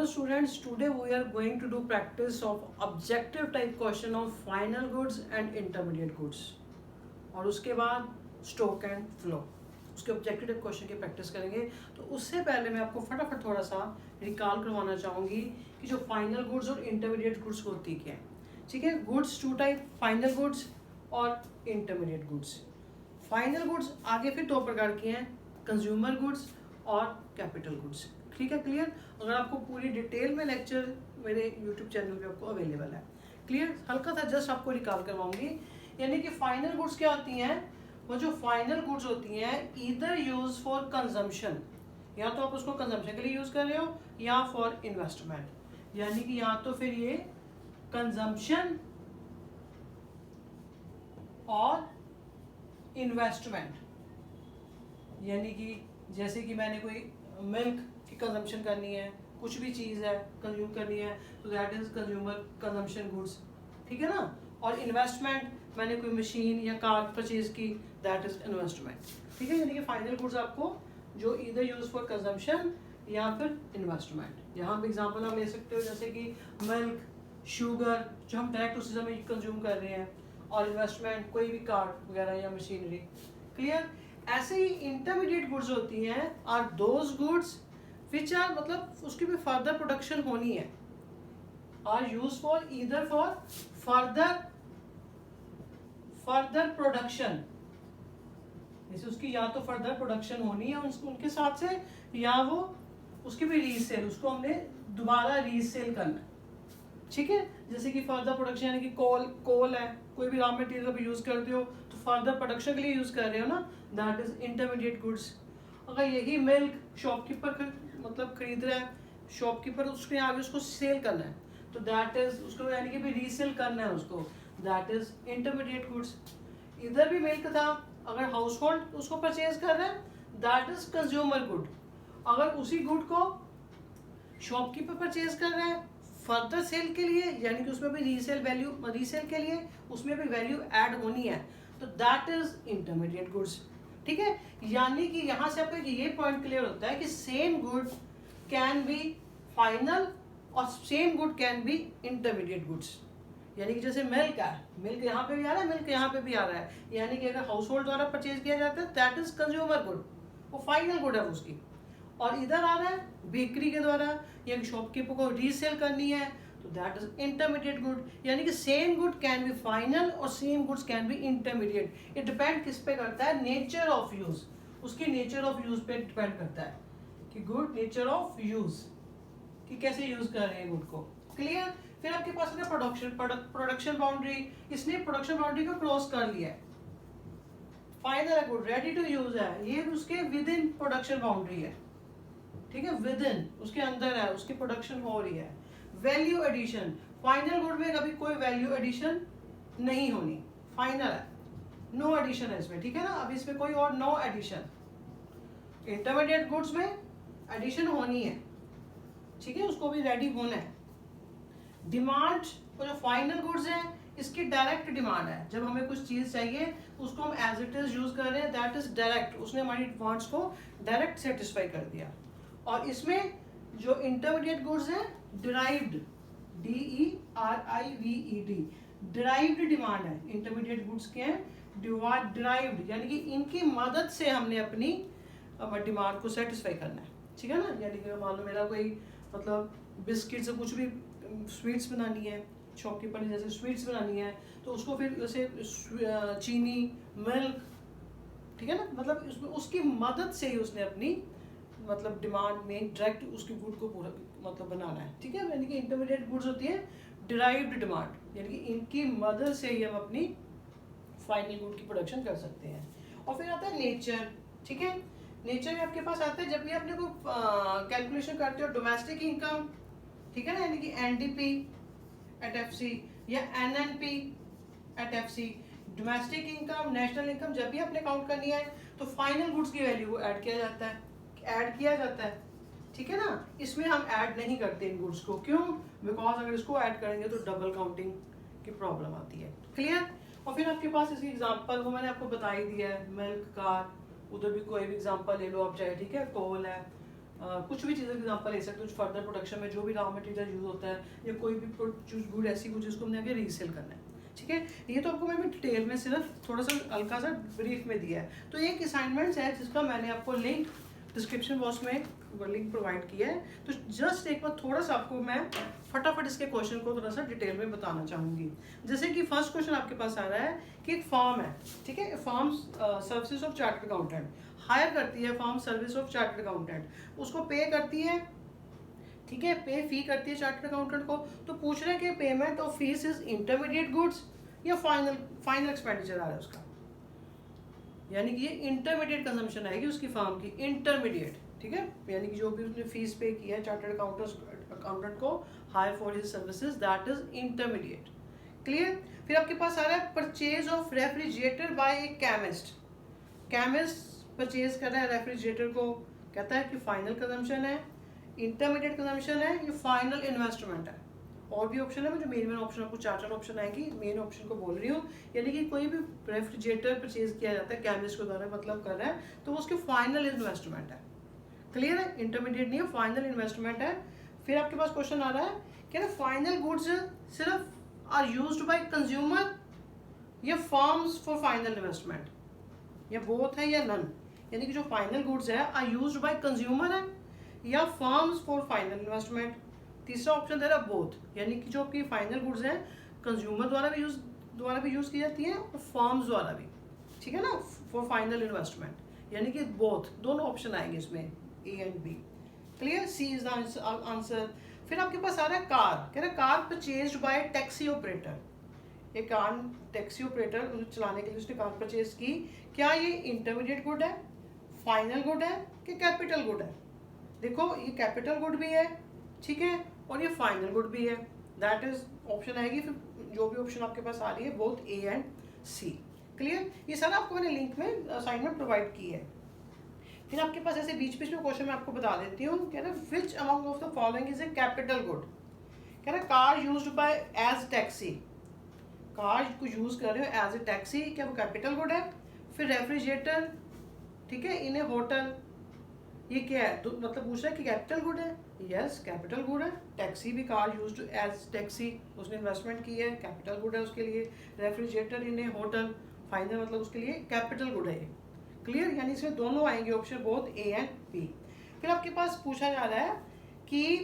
Hello students, today we are going to do practice of objective type question of final goods and intermediate goods और उसके बाद stock and flow उसके objective type question की practice करेंगे। तो उससे पहले मैं आपको फटाफट थोड़ा सा रिकॉल करवाना चाहूँगी कि जो फाइनल गुड्स और इंटरमीडिएट गुड्स होती क्या है। ठीक है, goods two type, final goods और इंटरमीडिएट गुड्स। फाइनल गुड्स आगे फिर दो प्रकार के हैं, कंज्यूमर गुड्स और कैपिटल गुड्स। ठीक है, क्लियर। अगर आपको पूरी डिटेल में लेक्चर मेरे यूट्यूब चैनल पे आपको अवेलेबल है। क्लियर, हल्का सा जस्ट आपको रिकॉल करवाऊंगी। यानी कि फाइनल गुड्स क्या होती हैं, वो जो फाइनल गुड्स होती हैं ईदर यूज फॉर कंजम्पशन, या तो आप उसको कंजम्पशन के लिए यूज कर रहे हो या फॉर इन्वेस्टमेंट। यानी कि या तो फिर ये कंजम्पशन और इन्वेस्टमेंट, यानी कि जैसे कि मैंने कोई मिल्क की कंजम्पशन करनी है, कुछ भी चीज़ है कंज्यूम करनी है, तो that is consumer consumption goods. ठीक है ना। और इन्वेस्टमेंट, मैंने कोई मशीन या कार परचेज की, दैट इज इन्वेस्टमेंट। ठीक है, यानी कि फाइनल गुड्स आपको जो इधर यूज फॉर कंजम्पशन या फिर इन्वेस्टमेंट। यहाँ पे एग्जांपल हम ले सकते हो जैसे कि मिल्क, शुगर जो हम डायरेक्ट उसी समय कंज्यूम कर रहे हैं, और इन्वेस्टमेंट कोई भी कार वगैरह या मशीनरी। क्लियर। ऐसे ही इंटरमीडिएट गुड्स होती हैं are those goods which are, मतलब उसकी भी फर्दर प्रोडक्शन होनी है, are use for either for further production. जैसे उसकी या तो फर्दर प्रोडक्शन होनी है उनके साथ से, या वो उसकी भी रीसेल, उसको हमने दोबारा रीसेल करना है। ठीक है, जैसे कि फर्दर प्रोडक्शन यानी कि कोल है, कोई भी रॉ मटेरियल अभी यूज करते हो तो फर्दर प्रोडक्शन के लिए यूज कर रहे हो ना, दैट इज इंटरमीडिएट गुड्स। अगर यही मिल्क शॉपकीपर मतलब खरीद रहा है, शॉपकीपर उसके आगे उसको सेल करना है, तो दैट इज उसको यानी कि भी रीसेल करना है उसको, दैट इज इंटरमीडिएट गुड्स। इधर भी मिल्क था, अगर हाउस होल्ड उसको परचेज कर रहा है, दैट इज कंज्यूमर गुड। अगर उसी गुड को शॉपकीपर परचेज कर रहा है फर्दर सेल के लिए, यानी कि उसमें भी रीसेल के लिए उसमें भी वैल्यू ऐड होनी है, तो दैट इज इंटरमीडिएट गुड्स। ठीक है, यानी कि यहाँ से आपको ये पॉइंट क्लियर होता है कि same good can be final और same good can be intermediate goods. यानी कि जैसे मिल्क है, मिल्क यहाँ पे भी आ रहा है, मिल्क यहाँ पे भी आ रहा है, यानी कि अगर हाउस होल्ड द्वारा परचेज किया जाता है दैट इज कंज्यूमर गुड, वो फाइनल गुड है उसकी। और इधर आ रहा है बेकरी के द्वारा या शॉपकीपर को रीसेल करनी है, तो दैट इज इंटरमीडिएट गुड। यानी कि same good can be final और same goods can be intermediate. It depend किस पे करता है, नेचर ऑफ यूज, उसकी नेचर ऑफ यूज पे डिपेंड करता है कि गुड नेचर ऑफ यूज, कि कैसे यूज कर रहे हैं गुड को। क्लियर। फिर आपके पास है प्रोडक्शन बाउंड्री, इसने प्रोडक्शन बाउंड्री को क्रॉस कर लिया है, फाइनल है गुड, रेडी टू यूज है, ये उसके विद इन प्रोडक्शन बाउंड्री है। ठीक है, विद इन उसके अंदर है, उसकी प्रोडक्शन हो रही है। वैल्यू एडिशन, फाइनल गुड में कभी कोई वैल्यू एडिशन नहीं होनी, फाइनल है, नो एडिशन है इसमें। ठीक है ना, अब इसमें कोई और नो एडिशन। इंटरमीडिएट गुड्स में एडिशन होनी है, ठीक है, उसको भी रेडी होना है। डिमांड, वो जो फाइनल गुड्स है इसकी डायरेक्ट डिमांड है, जब हमें कुछ चीज चाहिए उसको हम एज इट इज यूज कर रहे हैं, दैट इज डायरेक्ट, उसने हमारी डिमांड्स को डायरेक्ट सेटिस्फाई कर दिया। और इसमें जो इंटरमीडिएट गुड्स हैं डिराइव्ड, DERIVED, डिराइव्ड डिमांड है। इंटरमीडिएट गुड्स के हैं डिराइव्ड, यानी कि इनकी मदद से हमने अपनी डिमांड को सेटिस्फाई करना है। ठीक है ना, यानी कि मान लो मेरा कोई मतलब बिस्किट से कुछ भी स्वीट्स बनानी है, शॉपकीपर ने जैसे स्वीट्स बनानी है, तो उसको फिर जैसे चीनी, मिल्क, ठीक है ना, मतलब उसमें उसकी मदद से ही उसने अपनी मतलब डिमांड में डायरेक्ट उसकी गुड को पूरा मतलब बनाना है। ठीक है, यानी कि इंटरमीडिएट गुड्स होती है डिराइव्ड डिमांड, यानी कि इनकी मदद से ही हम अपनी फाइनल गुड की प्रोडक्शन कर सकते हैं। और फिर आता है नेचर। ठीक है, नेचर में आपके पास आता है जब भी अपने को कैलकुलेशन करते हो डोमेस्टिक इनकम, ठीक है ना, यानी कि NDP एट FC या NNP at FC, domestic income, national income, जब भी आपने काउंट करनी है तो फाइनल गुड्स की वैल्यू को ऐड किया जाता है। ठीक है ना, इसमें हम ऐड नहीं करते इन गुड्स को, क्यों? बिकॉज अगर इसको ऐड करेंगे तो डबल काउंटिंग की प्रॉब्लम आती है। क्लियर। और फिर आपके पास इसकी एग्जांपल वो मैंने आपको बता ही दिया है, मिल्क, कार, उधर भी कोई भी एग्जांपल ले लो आप चाहे। ठीक है, कोल है, कुछ भी चीज़ एग्जांपल ले सकते हो, फर्दर प्रोडक्शन में जो भी रॉ मटेरियल यूज होता है या कोई भी गुड ऐसी कुछ जिसको हमने आगे रीसेल करना है, ठीक है। ये तो आपको मैंने डिटेल में सिर्फ थोड़ा सा हल्का सा ब्रीफ में दिया है। तो एक असाइनमेंट्स है जिसका मैंने आपको लिंक डिस्क्रिप्शन बॉक्स में लिंक प्रोवाइड किया है। तो जस्ट एक बार थोड़ा सा आपको मैं फटाफट इसके क्वेश्चन को थोड़ा सा डिटेल में बताना चाहूँगी। जैसे कि फर्स्ट क्वेश्चन आपके पास आ रहा है कि एक फर्म है, ठीक है, firm services of chartered accountant hire करती है, firm service of chartered accountant, उसको पे करती है, ठीक है, पे फी करती है चार्टर्ड अकाउंटेंट को। तो पूछ रहे हैं कि payment of fees is intermediate goods या फाइनल एक्सपेंडिचर आ रहा है उसका, यानी कि ये इंटरमीडिएट कंजम्पशन आएगी उसकी फर्म की, इंटरमीडिएट, ठीक है, यानी कि जो भी उसने फीस पे किया है चार्टर्ड अकाउंटेंट को hire for his services, that is intermediate. Clear. फिर आपके पास आ रहा है purchase of refrigerator by a chemist, chemist purchase कर रहा है रेफ्रिजरेटर को, कहता है कि फाइनल कंजम्पशन है, इंटरमीडिएट कंजम्पशन है, ये फाइनल इन्वेस्टमेंट है। और भी ऑप्शन है, मुझे मेन ऑप्शन आपको 4 ऑप्शन आएगी, मेन ऑप्शन को बोल रही हूँ। यानी कि कोई भी रेफ्रिजरेटर परचेज किया जाता है केमिस्ट के द्वारा, मतलब कर रहा है, तो वो उसकी फाइनल इन्वेस्टमेंट है। क्लियर है, इंटरमीडिएट नहीं है, फाइनल इन्वेस्टमेंट है। फिर आपके पास क्वेश्चन आ रहा है कि ना फाइनल गुड्स सिर्फ आर यूज्ड बाय कंज्यूमर या फर्म्स फॉर फाइनल इन्वेस्टमेंट, या बोथ है या नन, यानी कि जो फाइनल गुड्स है आर यूज्ड बाय कंज्यूमर है या फर्म्स फॉर फाइनल इन्वेस्टमेंट। तीसरा ऑप्शन दे रहा है बोथ, यानी कि जो आपकी फाइनल गुड्स हैं कंज्यूमर द्वारा भी यूज की जाती हैं और फर्म्स द्वारा भी, ठीक है ना, फॉर फाइनल इन्वेस्टमेंट, यानी कि बोथ, दोनों ऑप्शन आएंगे इसमें, A and B. Clear, C is the answer. फिर आपके पास आ रहा है कार, कह रहा है car purchased bye taxi operator, एक कार टैक्सी ऑपरेटर चलाने के लिए उसने कार परचेज की, क्या ये इंटरमीडिएट गुड है, फाइनल गुड है कि कैपिटल गुड है। देखो ये कैपिटल गुड भी है, ठीक है, और ये फाइनल गुड भी है, दैट इज ऑप्शन आएगी। फिर जो भी ऑप्शन आपके पास आ रही है both A and C. Clear, ये सारा आपको मैंने लिंक में असाइनमेंट प्रोवाइड की है। फिर आपके पास ऐसे बीच बीच में क्वेश्चन मैं आपको बता देती हूँ, कह रहा है which among of the following is a capital good, कह रहा है car used by as taxi, car को यूज कर रहे हो एज ए टैक्सी, क्या वो कैपिटल गुड है। फिर रेफ्रिजरेटर, ठीक है, इन ए होटल, ये क्या है, तो मतलब पूछ रहा है कि कैपिटल गुड है, यस कैपिटल गुड है। टैक्सी भी कार यूज्ड एज टैक्सी, उसने इन्वेस्टमेंट की है, कैपिटल गुड है उसके लिए। रेफ्रिजरेटर इन ए होटल, फाइनल मतलब उसके लिए कैपिटल गुड है ये। क्लियर, यानी इसमें दोनों आएंगे option both A and B. फिर आपके पास पूछा जा रहा है कि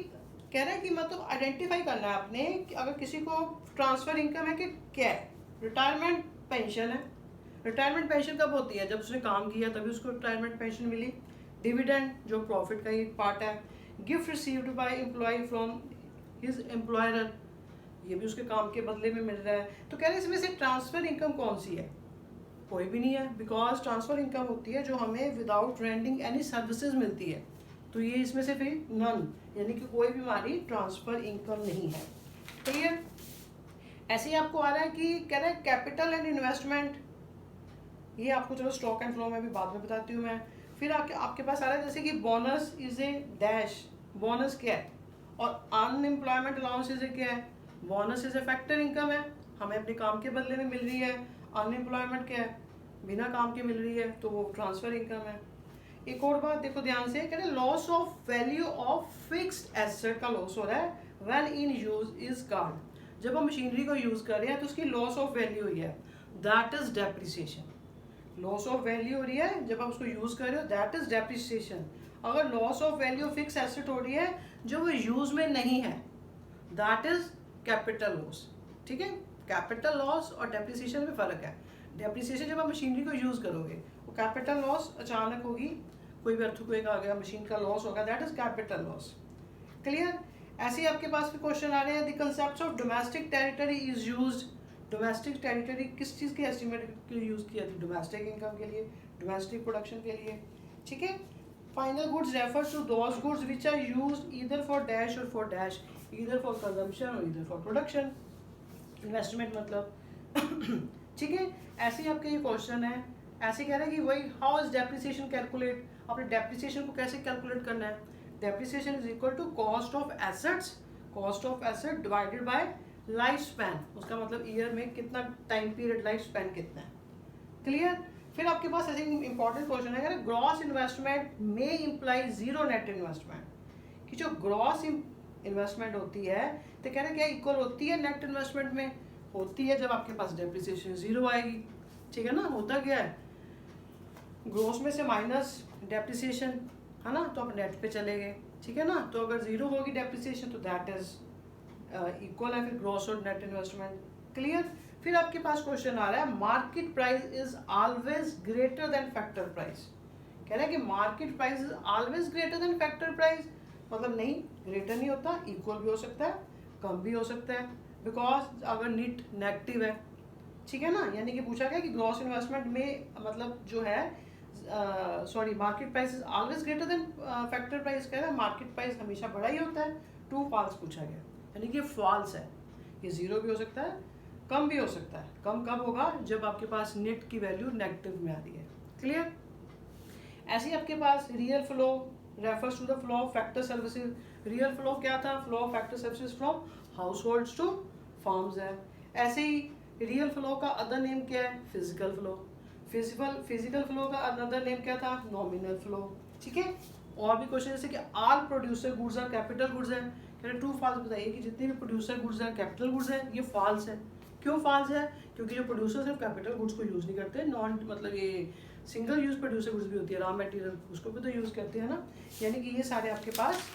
कह रहा है कि मतलब आइडेंटिफाई करना है आपने कि अगर किसी को ट्रांसफर इनकम है कि क्या है, रिटायरमेंट पेंशन है, रिटायरमेंट पेंशन कब होती है, जब उसने काम किया तभी उसको रिटायरमेंट पेंशन मिली। डिविडेंड जो प्रॉफिट का ही पार्ट है। Gift received by employ from his employer, ये भी उसके काम के बदले में मिल रहा है। तो कह रहे हैं इसमें से ट्रांसफर इनकम कौन सी है, कोई भी नहीं है, बिकॉज ट्रांसफर इनकम होती है जो हमें विदाउट रेंडिंग एनी सर्विसेज मिलती है, तो ये इसमें से फिर नन, यानी कि कोई भी हमारी ट्रांसफर इनकम नहीं है। क्लियर, ऐसे ही आपको आ रहा है कि कह रहा है कैपिटल एंड इन्वेस्टमेंट, ये आपको चलो स्टॉक एंड फ्लो में भी बाद में बताती हूँ मैं। फिर आपके पास आ रहा है जैसे कि bonus is a dash, bonus क्या है, और अनएम्प्लॉयमेंट अलाउंस इज ए क्या है, bonus is a factor income है, हमें अपने काम के बदले में मिल रही है। अनएम्प्लॉयमेंट क्या है, बिना काम के मिल रही है, तो वो ट्रांसफर इनकम है। एक और बात देखो ध्यान से, कहते हैं loss of value of fixed asset का लॉस हो रहा है when in use is called, जब हम मशीनरी को यूज कर रहे हैं तो उसकी लॉस ऑफ वैल्यू हुई है, that is depreciation. Loss of value हो रही है जब आप उसको यूज कर रहे हो, दैट इज डेप्रिसिएशन। अगर loss of value fix asset हो रही है जो वो यूज में नहीं है, दैट इज कैपिटल लॉस। ठीक है, कैपिटल लॉस और डेप्रिसिएशन में फर्क है। डेप्रिसिएशन जब आप मशीनरी को यूज करोगे, वो कैपिटल लॉस अचानक होगी, कोई भी अर्थक्वेक आ गया, मशीन का लॉस होगा, that is capital loss. Clear, ऐसे ही आपके पास भी क्वेश्चन आ रहे हैं, the concept of domestic territory is used, domestic territory किस चीज़ के एस्टिमेट के लिए यूज़ किया था, डोमेस्टिक इनकम के लिए, डोमेस्टिक प्रोडक्शन के लिए। ठीक है, final goods refers to those goods which are used either for dash और for dash, either for consumption और ईदर फॉर प्रोडक्शन, इन्वेस्टमेंट मतलब। ठीक है, ऐसे ही आपके ये क्वेश्चन है, ऐसे कह रहे हैं कि वही हाउ इज डेप्रिसिएशन कैलकुलेट, आपने डेप्रिसिएशन को कैसे कैलकुलेट करना है। Depreciation is equal to cost of assets, cost of asset divided by life span, उसका मतलब ईयर में कितना टाइम पीरियड, लाइफ स्पैन कितना है। क्लियर, फिर आपके पास ऐसे इंपॉर्टेंट क्वेश्चन है, ग्रॉस इन्वेस्टमेंट में इम्प्लाई जीरो नेट इन्वेस्टमेंट, कि जो ग्रॉस इन्वेस्टमेंट होती है तो कह रहे क्या इक्वल होती है नेट इन्वेस्टमेंट में, होती है जब आपके पास डेप्रिसिएशन जीरो आएगी, ठीक है ना। होता क्या है, ग्रॉस में से माइनस डेप्रिसिएशन, है ना, तो आप नेट पे चले गए, ठीक है ना। तो अगर जीरो होगी डेप्रिसिएशन तो दैट इज इक्वल है फिर ग्रॉस और नेट इन्वेस्टमेंट, क्लियर। फिर आपके पास क्वेश्चन आ रहा है market price is always greater than factor price, कह रहा है कि market price is always greater than factor price, मतलब नहीं, ग्रेटर नहीं होता, इक्वल भी हो सकता है, कम भी हो सकता है, बिकॉज अगर नीट नेगेटिव है, ठीक है ना। यानी कि पूछा गया कि ग्रॉस इन्वेस्टमेंट में मतलब जो है sorry market price is always greater than factor price, कह रहा है मार्केट प्राइस हमेशा बड़ा ही होता है, ट्रू फॉल्स पूछा गया, यानी कि फॉल्स है, ये जीरो भी हो सकता है, कम भी हो सकता है। कम कब होगा, जब आपके पास नेट की वैल्यू नेगेटिव में आ रही है, क्लियर। ऐसे ही आपके पास real flow refers to the flow of factor services, real flow क्या था, flow of factor services from household to firms है। ऐसे ही रियल फ्लो का अदर नेम क्या है, फिजिकल फ्लो, फिजिकल फ्लो का अदर नेम क्या था, नॉमिनल फ्लो, ठीक है। और भी क्वेश्चन जैसे कि all producer goods are capital goods है, ट्रू फॉल्स बताइए कि जितने भी प्रोड्यूसर गुड्स हैं कैपिटल गुड्स हैं, ये फॉल्स है। क्यों फॉल्स है, क्योंकि जो प्रोड्यूसर सिर्फ कैपिटल गुड्स को यूज़ नहीं करते, नॉन मतलब ये सिंगल यूज़ प्रोड्यूसर गुड्स भी होती है, रॉ मटेरियल उसको भी तो यूज़ करते हैं ना, यानी कि ये सारे आपके पास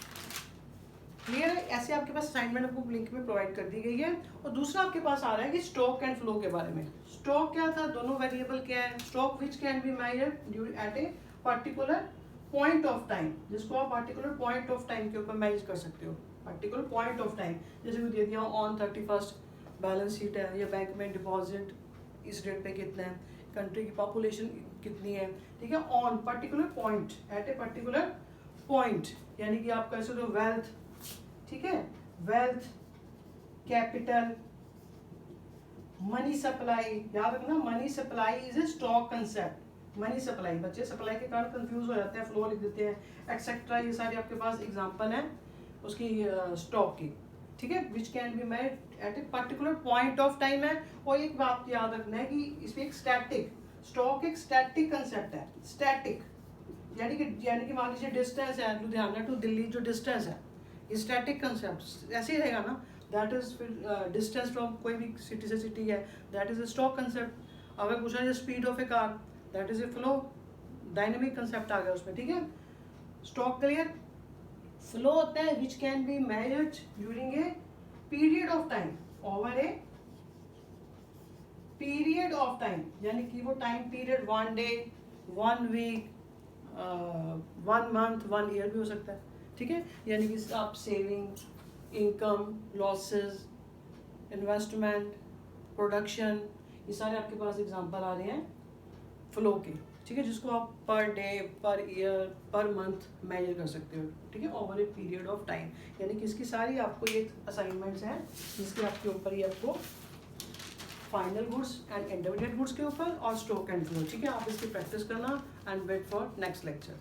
क्लियर है। ऐसे आपके पास असाइनमेंट आपको लिंक में प्रोवाइड कर दी गई है। और दूसरा आपके पास आ रहा है कि स्टॉक एंड फ्लो के बारे में। स्टॉक क्या था, दोनों वेरिएबल क्या है, stock which can be measured eight a particular point of time, जिसको आप पर्टिकुलर पॉइंट ऑफ टाइम के ऊपर मेजर कर सकते हो, पर्टिकुलर पॉइंट ऑफ टाइम, जैसे कि दे दिया ऑन 31 बैलेंस शीट है, या बैंक में डिपॉजिट इस डेट पे कितना है, कंट्री की पॉपुलेशन कितनी है, ठीक है, on particular point, at a particular point, यानी कि आप कह सकते हो वेल्थ, ठीक है, वेल्थ, कैपिटल, मनी सप्लाई, याद रखना money supply is a stock concept, money supply, बच्चे सप्लाई के कारण कंफ्यूज हो जाते हैं, फ्लो लिख देते हैं एक्सेट्रा, ये सारे आपके पास एग्जांपल हैं उसकी स्टॉक की, ठीक है, which can be made at a particular point of time है। और एक बात याद रखना है कि इसमें एक स्टैटिक, स्टॉक एक स्टैटिक कंसेप्ट है, स्टैटिक यानी कि मान लीजिए डिस्टेंस है लुधियाना टू दिल्ली, जो डिस्टेंस है ये स्टैटिक कंसेप्ट ऐसे ही रहेगा ना, दैट इज फिर डिस्टेंस फ्रॉम कोई भी सिटी से सिटी है, that is a stock concept. अगर पूछा जाए speed of a car, that is a flow, dynamic concept आ गया उसमें, ठीक है। Stock clear. फ्लो होता है which can be measured during a period of time, over a period of time, यानी कि वो time period 1 day, 1 week, 1 month, 1 year भी हो सकता है, ठीक है। यानी कि आप saving, income, losses, investment, production, ये सारे आपके पास एग्जांपल आ रहे हैं फ्लो के, ठीक है, जिसको आप per day, per year, per month major कर सकते हो, ठीक है, over a period of time. यानी कि इसकी सारी आपको ये असाइनमेंट्स हैं जिसके आपके ऊपर ही आपको final goods and intermediate goods के ऊपर और स्टॉक एंड फ्लो, ठीक है। आप इसकी प्रैक्टिस करना and wait for next lecture.